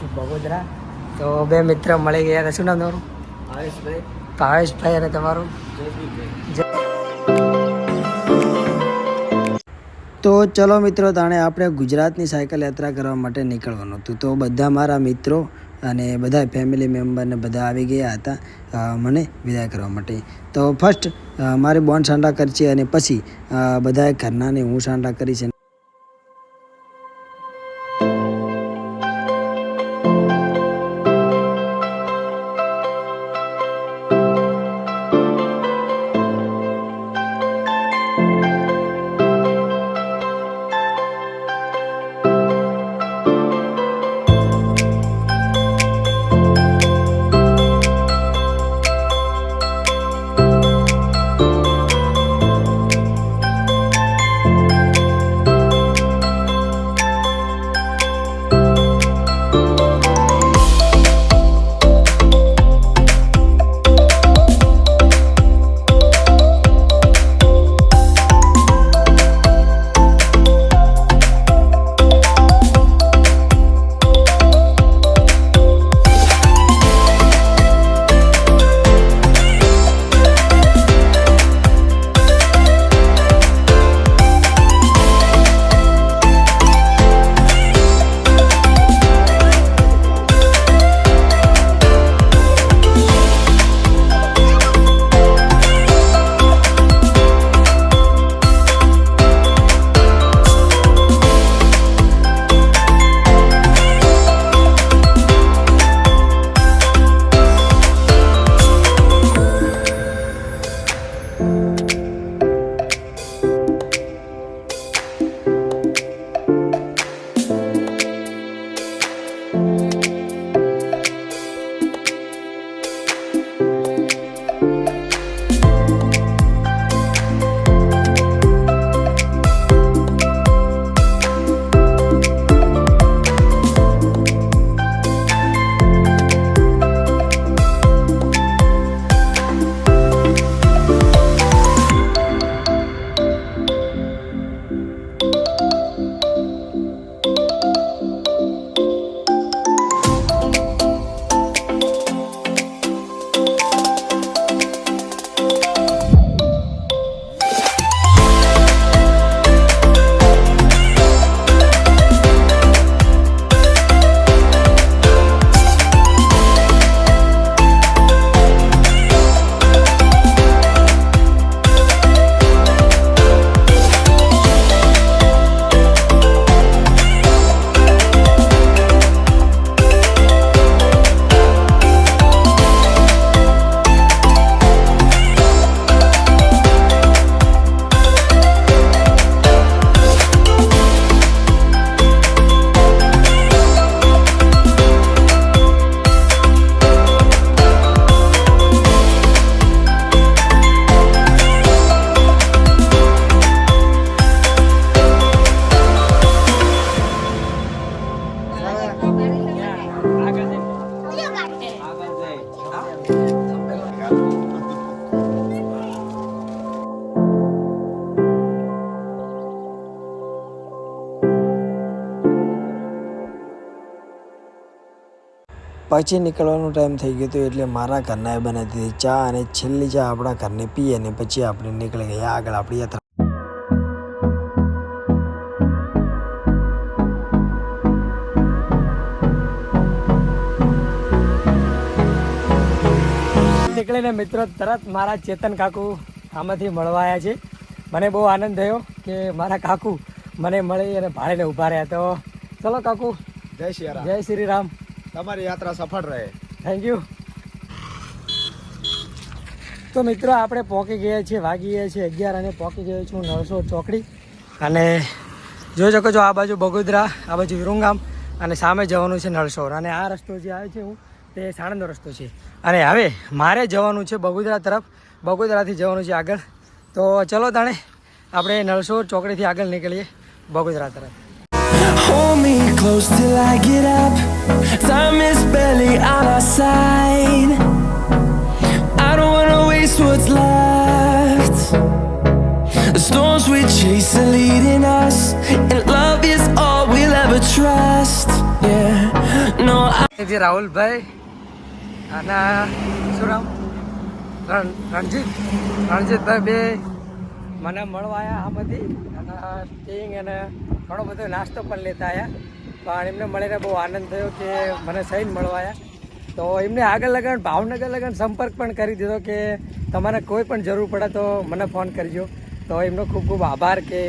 છું બગોદરા. તો બે મિત્ર મળી ગયા. શું નામ તમારું? ભાવેશભાઈ. ભાવેશભાઈ. અને તમારું? તો ચલો મિત્રો, તાણે આપણે ગુજરાતની સાયકલ યાત્રા કરવા માટે નીકળવાનું હતું. તો બધા મારા મિત્રો અને બધા ફેમિલી મેમ્બરને બધા આવી ગયા હતા મને વિદાય કરવા માટે. તો ફર્સ્ટ મારી બોન સાંડા કરી છે અને પછી બધાએ ઘરનાને હું સાંડા કરી છે. પછી નીકળવાનો ટાઈમ થઈ ગયો હતો એટલે મારા ઘરનાએ બનાવી દીધી ચા અને છેલ્લી ચા આપણા ઘરને પીએ અને પછી આપણે નીકળી ગયા આગળ આપણી યાત્રા. નીકળીને મિત્રો તરત મારા ચેતન કાકુ આમાંથી મળવા આવ્યા છે. મને બહુ આનંદ થયો કે મારા કાકુ મને મળી અને ભાળીને ઊભા રહ્યા. તો ચલો કાકુ, જય શ્રી રામ. જય શ્રી રામ. તમારી યાત્રા સફળ રહે. Thank you. તો મિત્રો આપણે પહોંચી ગયા છીએ, વાગી ગયા છીએ 11 અને પહોંચી ગયો છું નળસોર ચોકડી. અને જોઈ શકો છો આ બાજુ બગોદરા, આ બાજુ વિરમગામ અને સામે જવાનું છે નળસોર. અને આ રસ્તો જે આવે છે હું તે સાણંદનો રસ્તો છે. અને હવે મારે જવાનું છે બગોદરા તરફ. બગોદરાથી જવાનું છે આગળ. તો ચલો તાણે આપણે નળસોર ચોકડીથી આગળ નીકળીએ બગોદરા તરફ. Hold me close till I get up. Time is barely on our side. I don't wanna waste what's left. The storms we chase are leading us, and love is all we'll ever trust. Yeah, no, છે રાહુલભાઈ અને શું નામ રણજીતભાઈ બે મને મળવા આવ્યા આમાંથી અને સ્ટિંગ અને ઘણો બધો નાસ્તો પણ લેતા આવ્યા પણ એમને મળીને બહુ આનંદ થયો કે મને સહીને મળવા આવ્યા તો એમને આગળ લગન ભાવનગર લગન સંપર્ક પણ કરી દીધો કે તમારે કોઈ પણ જરૂર પડે તો મને ફોન કરજો તો એમનો ખૂબ ખૂબ આભાર કે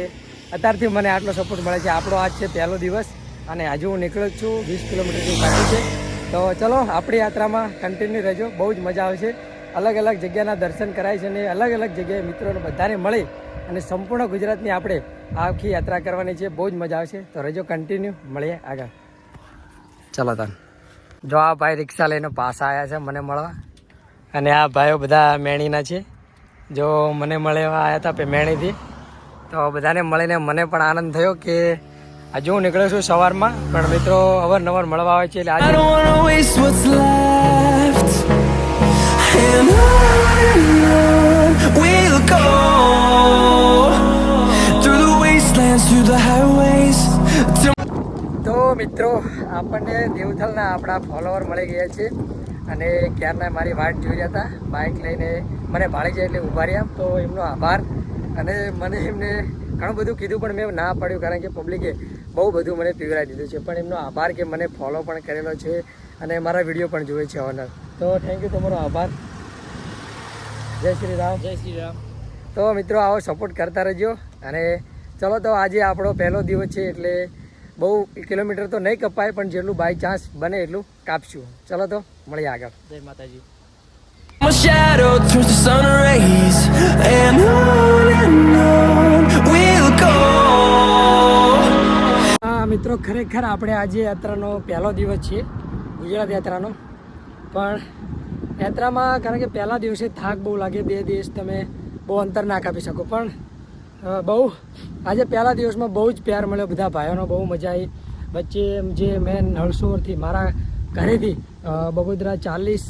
અત્યારથી મને આટલો સપોર્ટ મળે છે. આપણો આજ છે પહેલો દિવસ અને હજુ હું નીકળ્યો જ છું 20 કિલોમીટર જેવું બાકી છે. તો ચલો આપણી યાત્રામાં કન્ટિન્યુ રહેજો, બહુ જ મજા આવશે. અલગ અલગ જગ્યાના દર્શન કરાય છે અને અલગ અલગ જગ્યાએ મિત્રોને બધાને મળી અને સંપૂર્ણ ગુજરાતની આપણે આખી યાત્રા કરવાની છે. બહુ જ મજા આવશે. તો રહેજો કન્ટિન્યુ, મળીએ આગળ. ચલો તન જો આ ભાઈ રિક્ષા લઈને પાછા આવ્યા છે મને મળવા અને આ ભાઈઓ બધા મેણીના છે. જો મને મળવા આવ્યા હતા મેણીથી તો બધાને મળીને મને પણ આનંદ થયો કે હજુ હું નીકળ્યો છું સવારમાં પણ મિત્રો અવારનવાર મળવા આવે છે એટલે I આજે don't wanna waste what's left. And on we'll go through the wastelands, through the highways. તો મિત્રો આપણને દેવથલના આપણા ફોલોવર મળી ગયા છે અને ક્યારના મારી વાટ જોઈ રહ્યા હતા. બાઇક લઈને મને ભાળી જાય એટલે ઊભા રહ્યા તો એમનો આભાર. અને મને એમને ઘણું બધું કીધું પણ મેં ના પાડ્યું કારણ કે પબ્લિકે બહુ બધું મને પીવડાવી દીધું છે. પણ એમનો આભાર કે મને ફોલો પણ કરેલો છે અને મારા વિડીયો પણ જોવે છે ઓનર. તો થેન્ક યુ, તમારો આભાર. જય શ્રી રામ. જય શ્રી રામ. તો મિત્રો આવો સપોર્ટ કરતા રહેજો અને ચલો તો આજે આપણો પહેલો દિવસ છે એટલે બહુ કિલોમીટર તો નહીં કપાય પણ જેટલું બાય ચાન્સ બને એટલું કાપશું. ચલો તો મળીએ આગળ. જય માતાજી. My shadow turns to sun rays, and on we'll go. હા મિત્રો, ખરેખર આપણે આજે યાત્રાનો પહેલો દિવસ છે ગુજરાત યાત્રાનો. પણ યાત્રામાં કારણ કે પહેલા દિવસે થાક બહુ લાગે, 2 દિવસ તમે બહુ અંતર ના કાપી શકો. પણ બહુ આજે પહેલા દિવસમાં બહુ જ પ્યાર મળ્યો બધા ભાઈઓનો, બહુ મજા આવી. વચ્ચે જે મેં નળસોરથી મારા ઘરેથી બગોદરા 40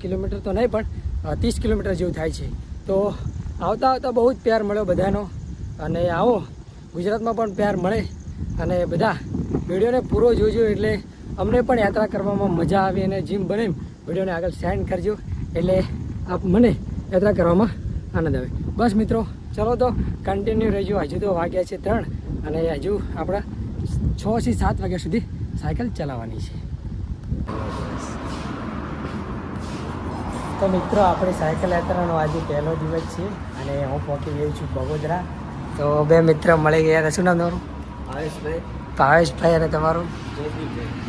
કિલોમીટર તો નહીં પણ 30 કિલોમીટર જેવું થાય છે. તો આવતા આવતા બહુ જ પ્યાર મળ્યો બધાનો. અને આવો ગુજરાતમાં પણ પ્યાર મળે અને બધા વિડીયોને પૂરો જોજો એટલે અમને પણ યાત્રા કરવામાં મજા આવે અને જેમ બને એમ વિડીયોને આગળ સેન્ડ કરજો એટલે મને યાત્રા કરવામાં આનંદ આવે. બસ મિત્રો ચલો તો કન્ટિન્યુ રહેજો. હજુ તો વાગ્યા છે 3 અને હજુ આપણા 6 થી 7 વાગ્યા સુધી સાયકલ ચલાવવાની છે. તો મિત્રો આપણી સાયકલ યાત્રાનો આજે પહેલો દિવસ છે અને હું પહોંચી ગયો છું બગોદરા. તો 2 મિત્ર મળી ગયા હતા. શું નામ તમારું? ભાવેશભાઈ. અને તમારું?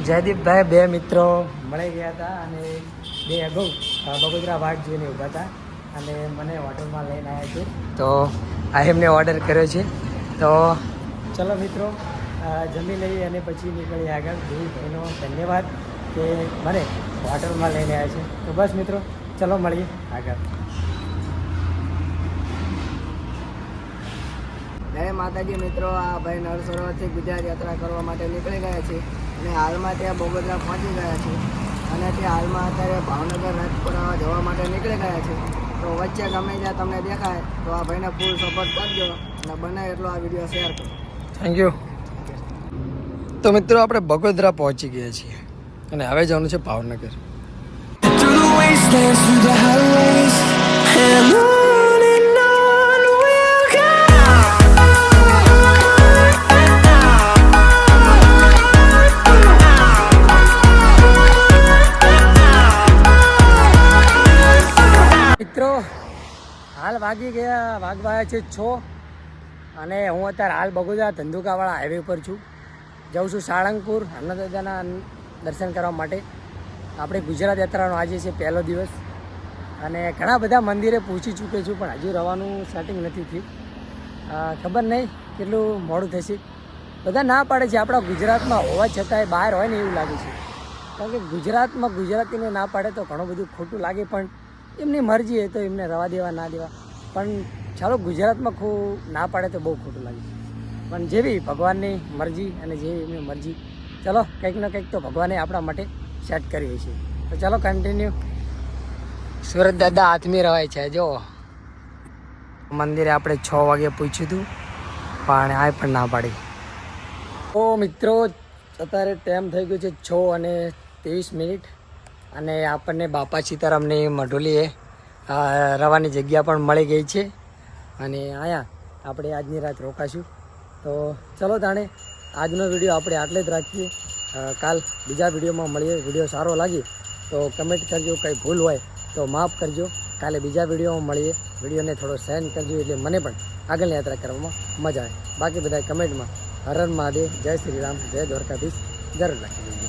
જયદીપભાઈ. 2 મિત્રો મળી ગયા હતા અને 2 અગાઉ બગોદરા વાટ જોઈને ઊભા હતા અને મને હોટલમાં લઈને આવ્યા છે. તો આ એમને ઓર્ડર કર્યો છે. તો ચલો મિત્રો જમી લઈએ અને પછી નીકળીએ આગળ. ભાઈનો ધન્યવાદ કે મને હોટલમાં લઈને આવ્યા છે. તો બસ મિત્રો ચલો મળીએ આગળ. જય માતાજી મિત્રો, આ ભાઈ નળસરોવરથી ગુજરાત યાત્રા કરવા માટે નીકળી ગયા છે અને હાલમાં ત્યાં બગોદરા પહોંચી ગયા છે અને ત્યાં હાલમાં અત્યારે ભાવનગર રાજપુરા જવા માટે નીકળી ગયા છે. તો વચ્ચે ગમે ત્યાં તમને દેખાય તો આ ભાઈને ફૂલ સપોર્ટ કરજો અને બને એટલો આ વિડીયો શેર કરો. Thank you. તો મિત્રો આપણે બગોદરા પહોંચી ગયા છીએ અને હવે જવાનું છે Bhavnagar. Through the wastelands, through the highways, and on we'll go. મિત્રો હાલ વાગ્યા છે 6 અને હું અત્યારે હાલ બગોદરા ધંધુકાવાળા હાઈવે પર છું. જાઉં છું સાળંગપુર હનુમાનદાદાના દર્શન કરવા માટે. આપણે ગુજરાત યાત્રાનો આજે છે પહેલો દિવસ અને ઘણા બધા મંદિરે પહોંચી ચૂકે છું પણ હજુ રવાનું સેટિંગ નથી થયું. ખબર નહીં કેટલું મોડું થશે. બધા ના પાડે છે આપણા ગુજરાતમાં હોવા છતાંય બહાર હોય ને એવું લાગે છે. કારણ કે ગુજરાતમાં ગુજરાતીને ના પાડે તો ઘણું બધું ખોટું લાગે પણ એમની મરજી એ તો એમને રવા દેવા ના દેવા. પણ ચાલો ગુજરાતમાં ના પાડે તો બહુ ખોટું લાગે છે. પણ જેવી ભગવાનની મરજી અને જેવી એમની મરજી, ચલો કંઈક ને કંઈક તો ભગવાને આપણા માટે સેટ કરી હોય છે. તો ચાલો કન્ટિન્યુ. સુરત દાદા આત્મી રવાય છે. જો મંદિરે આપણે 6 વાગે પૂછ્યું હતું પણ આ પણ ના પાડી. તો મિત્રો અત્યારે ટાઈમ થઈ ગયો છે 6 અને 23 અને આપણને બાપા સીતારામની મઢોલીએ રવાની જગ્યા પણ મળી ગઈ છે અને અહીંયા આપણે આજની રાત રોકાશું. તો ચલો તાણે આજનો વિડીયો આપણે આટલે જ રાખીએ. કાલ બીજા વિડીયોમાં મળીએ. વિડીયો સારો લાગે તો કમેન્ટ કરજો, કંઈ ભૂલ હોય તો માફ કરજો. કાલે બીજા વિડીયોમાં મળીએ. વિડીયોને થોડો સેન્ડ કરજો એટલે મને પણ આગળની યાત્રા કરવામાં મજા આવે. બાકી બધા કમેન્ટમાં હર હર મહાદેવ, જય શ્રી રામ, જય દ્વારકાધીશ જરૂર લખી દેજો.